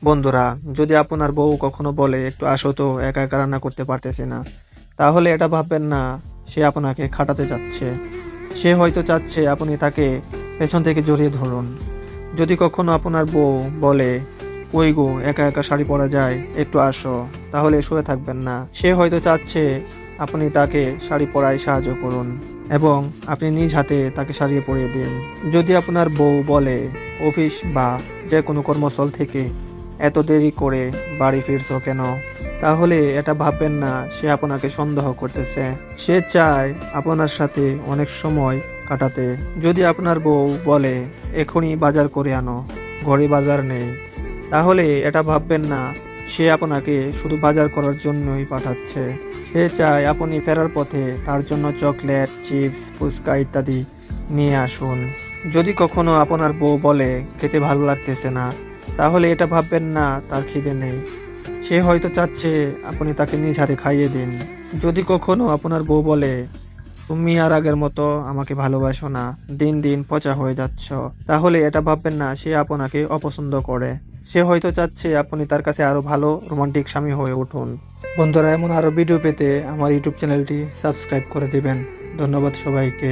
বন্ধুরা, যদি আপনার বউ কখনো বলে একটু আসো তো, একা একা রান্না করতে পারতেছি না, তাহলে এটা ভাববেন না সে আপনাকে খাটাতে চাচ্ছে। সে হয়তো চাচ্ছে আপনি তাকে পেছন থেকে জড়িয়ে ধরুন। যদি কখনো আপনার বউ বলে কই গো, একা একা শাড়ি পরা যায়, একটু আসো, তাহলে শুয়ে থাকবেন না। সে হয়তো চাচ্ছে আপনি তাকে শাড়ি পরায় সাহায্য করুন এবং আপনি নিজ হাতে তাকে সারিয়ে পরিয়ে দিন। যদি আপনার বউ বলে অফিস বা যে কোনো কর্মস্থল থেকে এত দেরি করে বাড়ি ফিরছো কেন, তাহলে এটা ভাববেন না সে আপনাকে সন্দেহ করতেছে। সে চায় আপনার সাথে অনেক সময় কাটাতে। যদি আপনার বউ বলে এখনই বাজার করে আনো, ঘরে বাজার নেই, তাহলে এটা ভাববেন না সে আপনাকে শুধু বাজার করার জন্যই পাঠাচ্ছে। সে চায় আপনি ফেরার পথে তার জন্য চকলেট, চিপস, ফুচকা ইত্যাদি নিয়ে আসুন। যদি কখনো আপনার বউ বলে খেতে ভালো লাগতেছে না, তাহলে এটা ভাববেন না তার খিদে নেই। সে হয়তো চাচ্ছে আপনি তাকে নিজ হাতে খাইয়ে দিন। যদি কখনো আপনার বউ বলে তুমি আর আগের মতো আমাকে ভালোবাসো না, দিন দিন পচা হয়ে যাচ্ছ, তাহলে এটা ভাববেন না সে আপনাকে অপছন্দ করে। সে হয়তো চাচ্ছে আপনি তার কাছে আরো ভালো রোমান্টিক স্বামী হয়ে উঠুন। বন্ধুরা, এমন আরো ভিডিও পেতে আমার ইউটিউব চ্যানেলটি সাবস্ক্রাইব করে দিবেন। ধন্যবাদ সবাইকে।